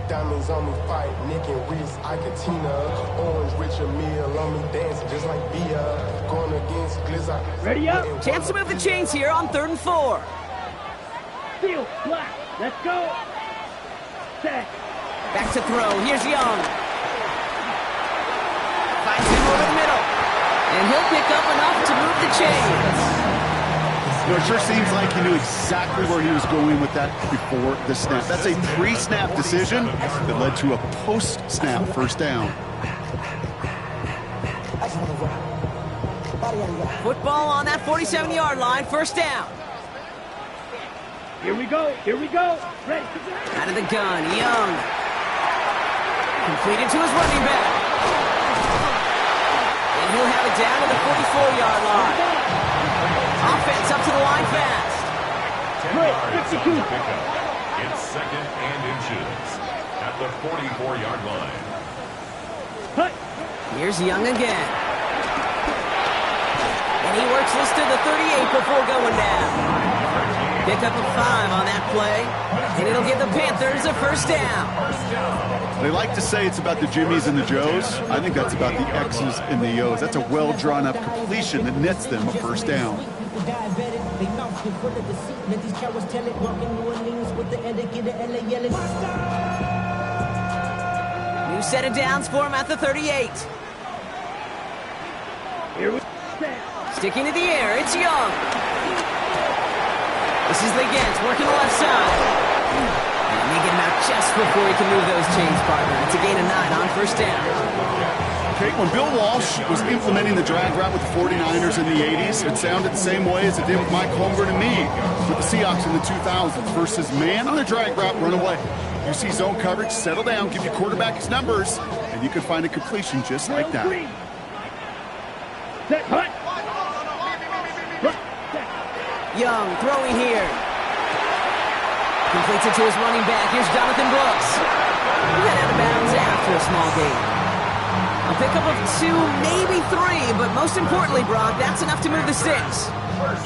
Diamonds on me fight, Nick and Reese, Iketina, Orange Richard Mill on me dancing just like Bia, going against Glizzy. Ready up. Chance to move the chains here on 3rd and 4. Field, black. Let's go. Set. Back to throw. Here's Young. Finds him over the middle. And he'll pick up enough to move the chains. You know, it sure seems like he knew exactly where he was going with that before the snap. That's a pre-snap decision that led to a post-snap 1st down. Football on that 47-yard line, 1st down. Here we go. Here we go. Ready. Out of the gun, Young. Completed to his running back. And he'll have it down to the 44-yard line. Offense up to the line fast. 10 yards on the pickup. It's 2nd and inches at the 44-yard line. Hut. Here's Young again. And he works this to the 38 before going down. Pick up a 5 on that play. And it'll give the Panthers a 1st down. They like to say it's about the Jimmies and the Joes. I think that's about the X's and the O's. That's a well-drawn-up completion that nets them a 1st down. New set of downs for him at the 38. Here we set. Sticking to the air, it's Young. This is Legent working the left side. And they get him out just before he can move those chains, partner. It's a gain of 9 on 1st down. Okay, when Bill Walsh was implementing the drag route with the 49ers in the 80s, it sounded the same way as it did with Mike Holmgren and me with the Seahawks in the 2000s versus man on a drag route, run away. You see zone coverage, settle down, give your quarterback his numbers, and you can find a completion just like that. Set. Hut. Young throwing here. Completes it to his running back. Here's Jonathan Brooks. He got out of bounds after a small gain. A pickup of 2, maybe 3, but most importantly, Brock, that's enough to move the sticks.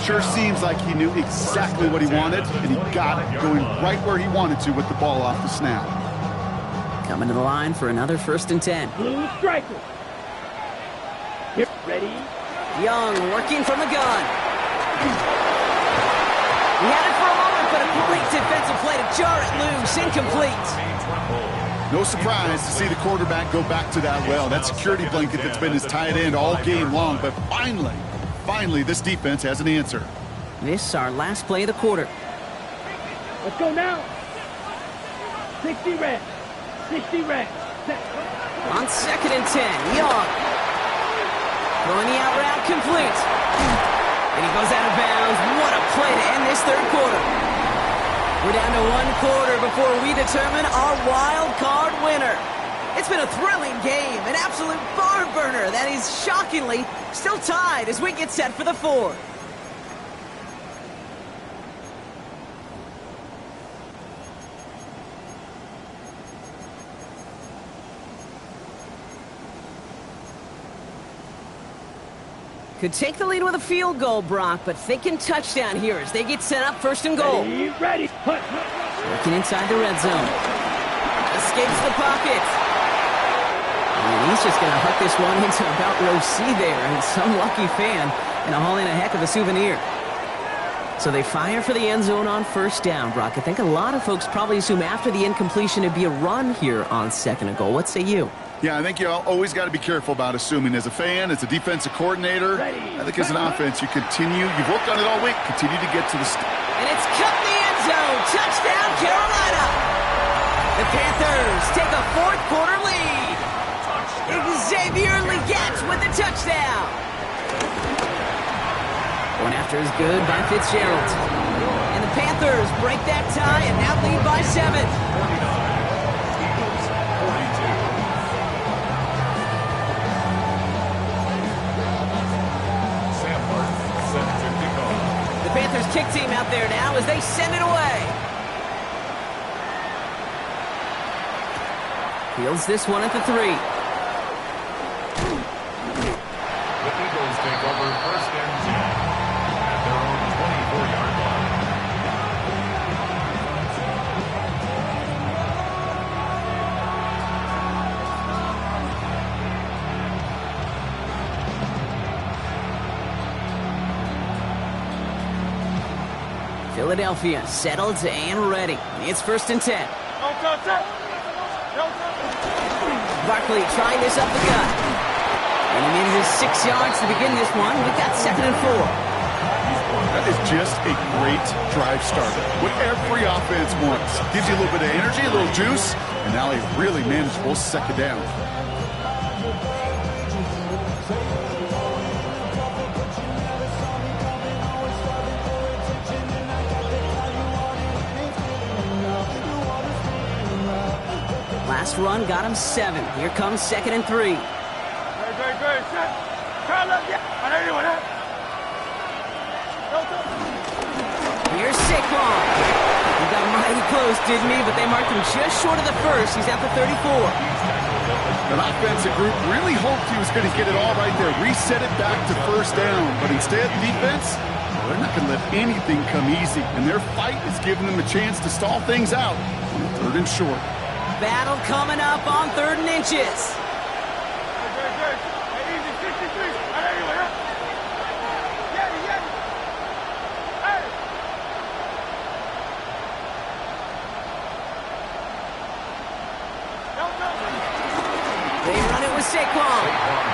Sure seems like he knew exactly what he wanted, and he got it going right where he wanted to with the ball off the snap. Coming to the line for another 1st and 10. Blue striker. Here, ready. Young working from the gun. He had it for a moment, but a great defensive play to jar it loose. Incomplete. No surprise to see the quarterback go back to that well. That security blanket that's been his tight end all game long, but finally, this defense has an answer. This is our last play of the quarter. Let's go now. 60 reps. 60 reps. Set. On 2nd and 10, Young. Throwing the out route complete. And he goes out of bounds. What a play to end this 3rd quarter. We're down to one quarter before we determine our wild card winner. It's been a thrilling game, an absolute barn burner that is shockingly still tied as we get set for the fourth. Could take the lead with a field goal, Brock, but thinking touchdown here as they get set up first and goal. Ready. Working inside the red zone. Escapes the pocket. And he's just going to huck this one into about row C there, and some lucky fan and haul in a heck of a souvenir. So they fire for the end zone on first down, Brock. I think a lot of folks probably assume after the incompletion it'd be a run here on second and goal. What say you? Yeah, I think you always got to be careful about assuming. As a fan, as a defensive coordinator, I think as an offense, you've worked on it all week, continue to get to the... And it's cut in the end zone. Touchdown, Carolina. The Panthers take a fourth quarter lead. Xavier Legette with the touchdown. Going after is good by Fitzgerald. And the Panthers break that tie and now lead by 7. Panthers kick team out there now as they send it away. Fields this one at the 3. The Eagles take over first and 10 at their own 24-yard line. Philadelphia settled and ready. It's first and 10. Barkley trying this up the gut. And he needed his 6 yards to begin this one. We've got second and 4. That is just a great drive starter. What every offense wants. Gives you a little bit of energy, a little juice, and now a really manageable second down. Last run got him 7. Here comes second and 3. Great. Here's Saquon. He got mighty close, didn't he? But they marked him just short of the first. He's at the 34. An offensive group really hoped he was going to get it all right there. Reset it back to first down. But instead, defense, they're not going to let anything come easy. And their fight is giving them a chance to stall things out on third and short. Battle coming up on 3rd and inches. They run it with Saquon.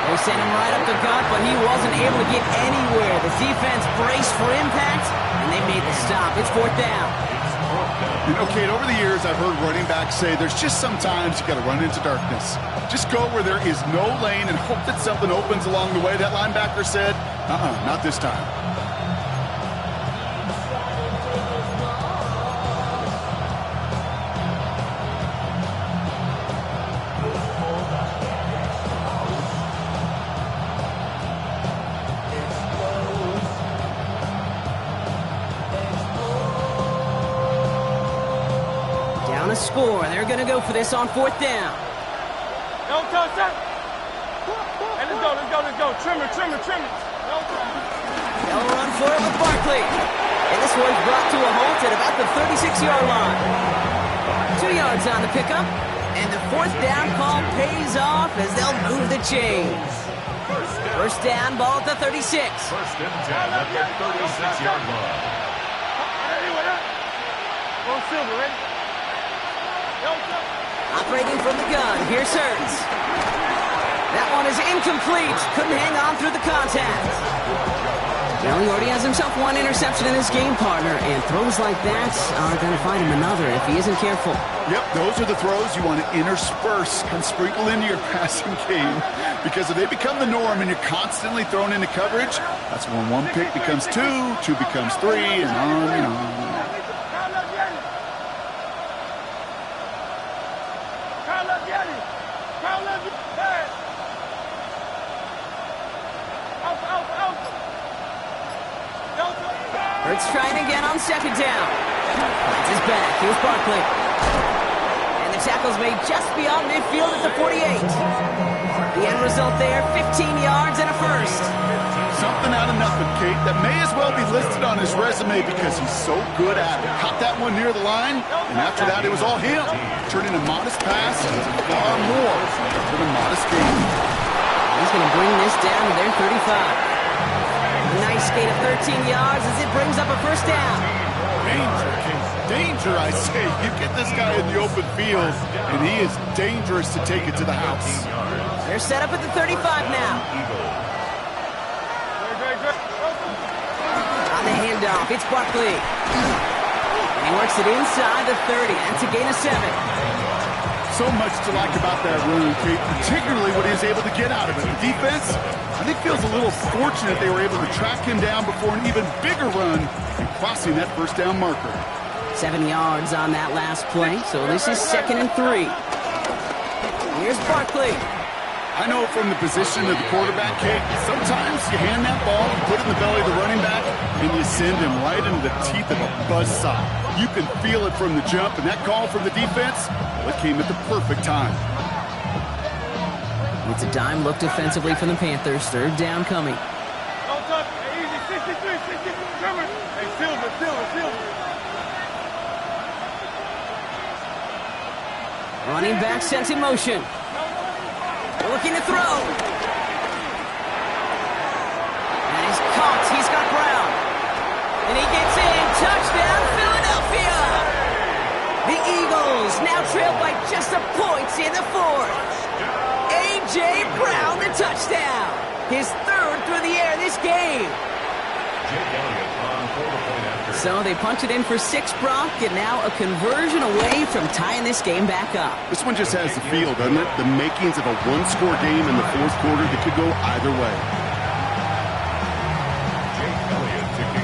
They sent him right up the gut, but he wasn't able to get anywhere. The defense braced for impact, and they made the stop. It's 4th down. You know, Kate, over the years, I've heard running backs say there's just sometimes you got to run into darkness. Just go where there is no lane and hope that something opens along the way. That linebacker said, not this time. Down a score. They're going to go for this on 4th down. Don't touch that. Hey, let's go. Trim it. They'll run for it with Barkley. And this one's brought to a halt at about the 36-yard line. 2 yards on the pickup. And the 4th down call pays off as they'll move the chains. First down, ball at the 36. First and 10 at the 36-yard line. Go Silver, ready? Operating from the gun, here's Hurts. That one is incomplete. Couldn't hang on through the contact. Well, he already has himself one interception in his game, partner, and throws like that are going to find him another if he isn't careful. Yep, those are the throws you want to intersperse and sprinkle into your passing game, because if they become the norm and you're constantly thrown into coverage, that's when one pick becomes 2, 2 becomes 3, and on and on. Let's try it again on second down. Finds his back. Here's Barkley. And the tackle's made just beyond midfield at the 48. The end result there, 15 yards and a first. Something out of nothing, Kate, that may as well be listed on his resume because he's so good at it. Caught that one near the line, and after that, it was all him. Turning a modest pass into far more than a modest gain. He's going to bring this down to their 35. A nice gain of 13 yards as it brings up a first down. Danger, Kate. Danger, I say. You get this guy in the open field, and he is dangerous to take it to the house. They're set up at the 35 now. On the handoff, it's Barkley. And he works it inside the 30. That's a gain of 7. So much to like about that run, Kate, particularly what he was able to get out of it. The defense, I think, feels a little fortunate they were able to track him down before an even bigger run and crossing that first down marker. 7 yards on that last play, so this is 2nd and 3. Here's Barkley. I know from the position of the quarterback, Kate, sometimes you hand that ball, you put it in the belly of the running back, and you send him right into the teeth of a buzzsaw. You can feel it from the jump, and that call from the defense, well, it came at the perfect time. It's a dime look defensively from the Panthers. 3rd down coming. Don't touch. Hey, easy. 63. Coming. Hey, Silver. Running back sent in motion. Looking to throw. And he's caught. He's got Brown. And he gets in. Touchdown, Philadelphia. The Eagles now trail by just a point in the 4th. A.J. Brown, the touchdown. His 3rd through the air this game. So they punch it in for 6, Brock, and now a conversion away from tying this game back up. This one just has the feel, doesn't it? The makings of a one-score game in the 4th quarter that could go either way.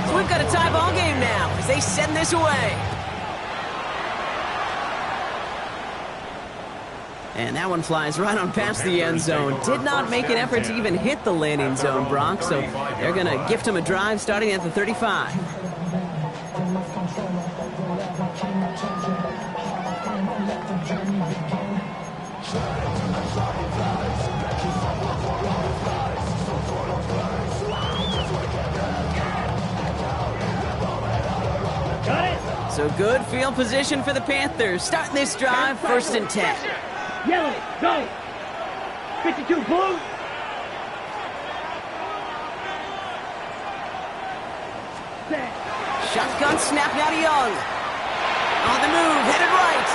So we've got a tie ball game now as they send this away. And that one flies right on past the end zone. Did not make an effort to even hit the landing zone, Brock, so they're going to gift him a drive starting at the 35. So good field position for the Panthers. Starting this drive, 1st and 10. Yellow, go. 52, blue. Set. Shotgun snap now to Young. On the move, headed right.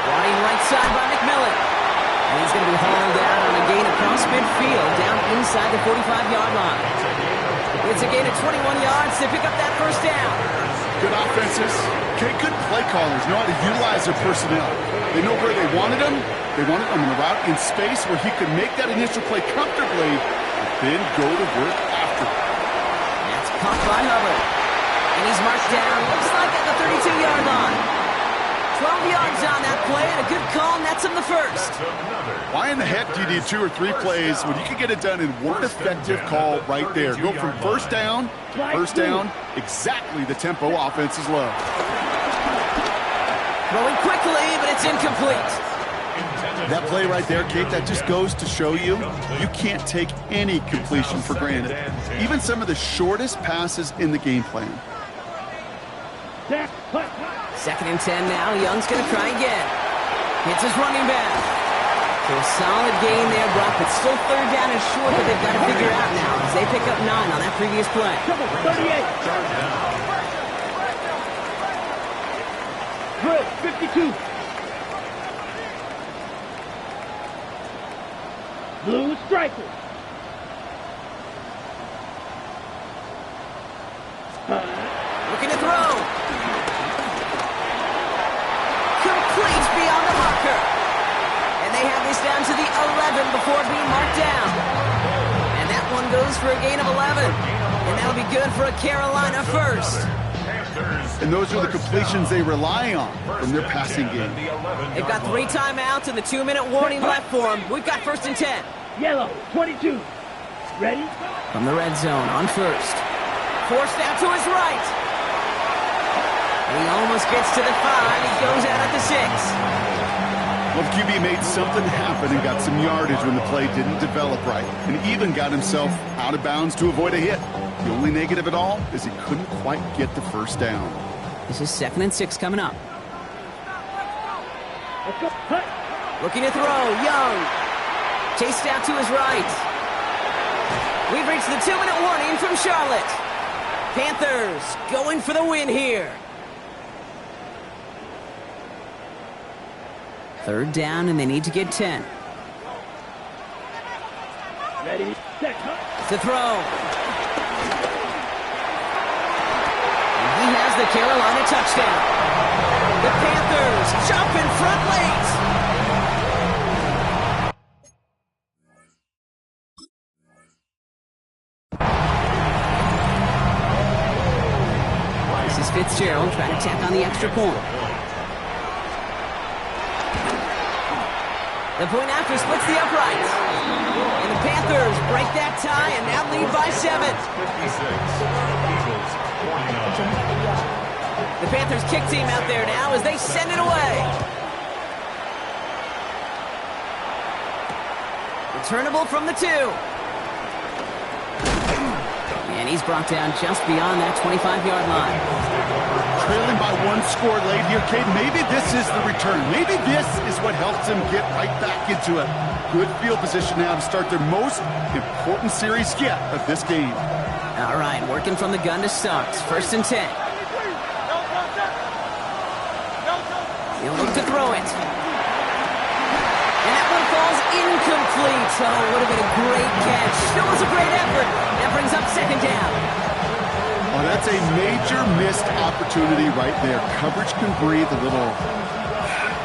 Running right side by McMillan. And he's going to be hauled down on a gain across midfield, down inside the 45-yard line. It's a gain of 21 yards to pick up that first down. Good offenses. Okay, good play callers know how to utilize their personnel. They know where they wanted them. They wanted them in a route in space where he could make that initial play comfortably and then go to work after. That's caught by Hubbard. And he's marched down, looks like at the 32-yard line. 12 yards on that play, and a good call nets him the first. Why in the heck do you need 2 or 3 plays when you can get it done in one effective call right there? Go from first down to first down, exactly the tempo offenses love. Throwing quickly, but it's incomplete. That play right there, Kate, that just goes to show you can't take any completion for granted. Even some of the shortest passes in the game plan. 2nd and 10 now. Young's going to try again. Hits his running back. So a solid gain there, Brock, but still 3rd down and short that they've got to figure out now as they pick up 9 on that previous play. 38. Drill, 52. Blue striker. Looking to throw. Complete beyond the marker. And they have this down to the 11 before being marked down. And that one goes for a gain of 11. And that'll be good for a Carolina first. And those are the completions they rely on from their passing game. They've got 3 timeouts and the 2-minute warning left for them. We've got 1st and 10. Yellow, 22. Ready? From the red zone on 1st. Forced out to his right. He almost gets to the 5. He goes out at the 6. Well, the QB made something happen and got some yardage when the play didn't develop right, and even got himself out of bounds to avoid a hit. The only negative at all is he couldn't quite get the first down. This is 2nd and 6 coming up. Let's go. Cut. Looking to throw, Young. Chased out to his right. We've reached the 2-minute warning from Charlotte. Panthers going for the win here. 3rd down, and they need to get 10. Ready, set, cut. To throw. And he has the Carolina touchdown. The Panthers jump in front late. This is Fitzgerald trying to tack on the extra point. The point after splits the uprights. And the Panthers break that tie and now lead by 7. 56. Eagles 49. The Panthers kick team out there now as they send it away. Returnable from the 2. And he's brought down just beyond that 25-yard line. Trailing by 1 score late here, Cade. Maybe this is the return. Maybe this is what helps them get right back into it. Good field position now to start their most important series yet of this game. All right, working from the gun to start. 1st and 10. He'll look to throw it. And that one falls incomplete. Oh, would have been a great catch. That was a great effort. That brings up 2nd down. Oh, that's a major missed opportunity right there. Coverage can breathe a little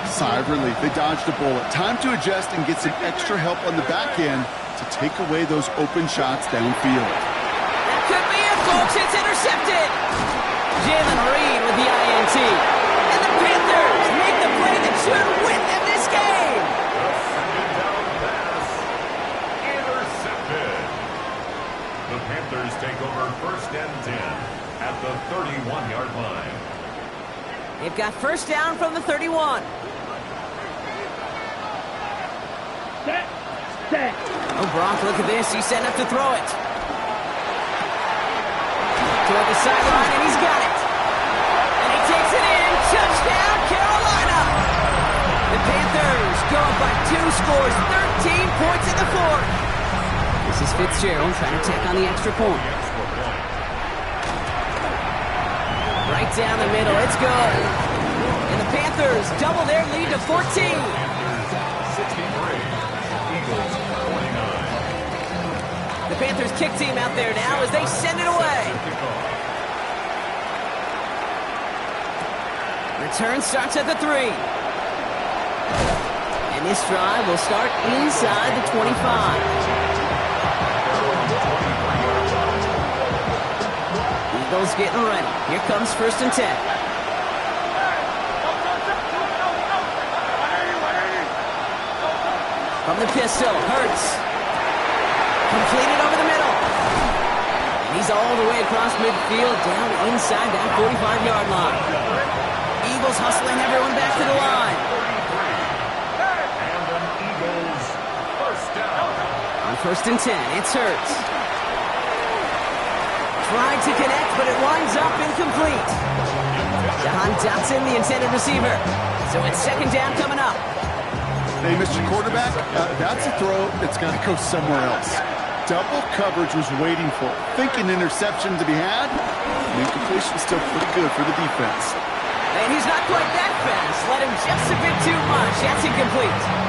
sigh of relief. They dodged a bullet. Time to adjust and get some extra help on the back end to take away those open shots downfield. That could be it, folks. It's intercepted. Jalen Reed with the INT. And the Panthers make the play that should win them this game. Intercepted. The Panthers take over 1st and 10 at the 31-yard line. They've got 1st down from the 31. Set, set. Oh, Brock, look at this. He's set up to throw it. Toward the sideline, and he's got it. And he takes it in. Touchdown, Carolina. The Panthers go up by 2 scores, 13 points in the 4th. This is Fitzgerald trying to tack on the extra point. Right down the middle. It's good. And the Panthers double their lead to 14. 63. Eagles 49. The Panthers kick team out there now as they send it away. Return starts at the 3. And this drive will start inside the 25. Eagles getting ready. Here comes 1st and 10. From the pistol, Hurts. Completed over the middle. And he's all the way across midfield, down inside that 45-yard line. Eagles hustling everyone back to the line. And the Eagles 1st down. On 1st and 10, it's Hurts. Tried to connect, but it winds up incomplete. Jahan Dotson, the intended receiver. So it's 2nd down coming up. Hey, Mr. Quarterback, that's a throw that's got to go somewhere else. Double coverage was waiting for it. Thinking interception to be had. The incompletion still pretty good for the defense. And he's not quite that fast. Let him just a bit too much. That's incomplete.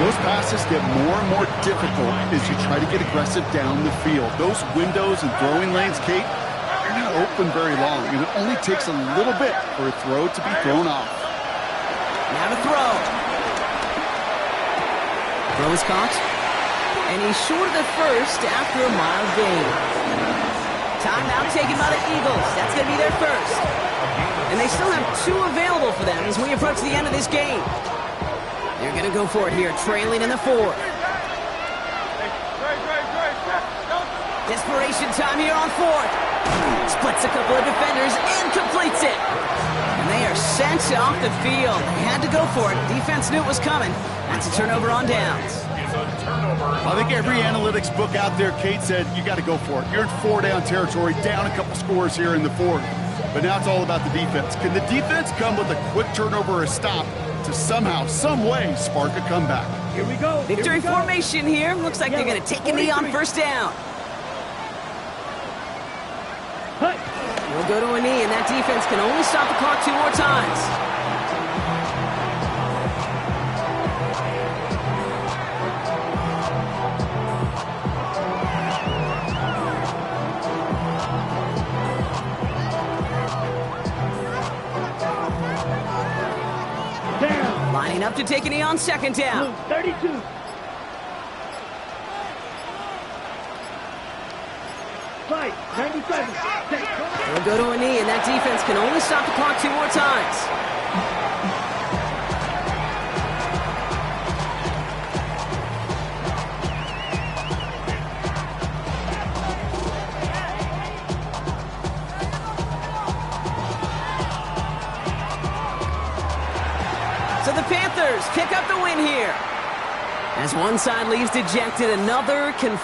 Those passes get more and more difficult as you try to get aggressive down the field. Those windows and throwing lanes, Kate, they're not open very long, and it only takes a little bit for a throw to be thrown off. Now to throw. Throw is caught. And he's short of the 1st after a mild gain. Timeout taken by the Eagles. That's going to be their 1st. And they still have 2 available for them as we approach the end of this game. They're going to go for it here, trailing in the 4th. Desperation time here on 4th. Splits a couple of defenders and completes it. And they are sent off the field. They had to go for it. Defense knew it was coming. That's a turnover on downs. I think every analytics book out there, Kate said, you got to go for it. You're in 4-down territory, down a couple scores here in the fourth. But now it's all about the defense. Can the defense come with a quick turnover or a stop to somehow, some way, spark a comeback? Here we go. Victory formation here. Looks like they're going to take a knee on first down. We'll go to a knee, and that defense can only stop the clock 2 more times. Lining up to take a knee on second down. 32. Fight, 97. We'll go to a knee, and that defense can only stop the clock 2 more times. So the Panthers pick up the win here. As one side leaves dejected, another can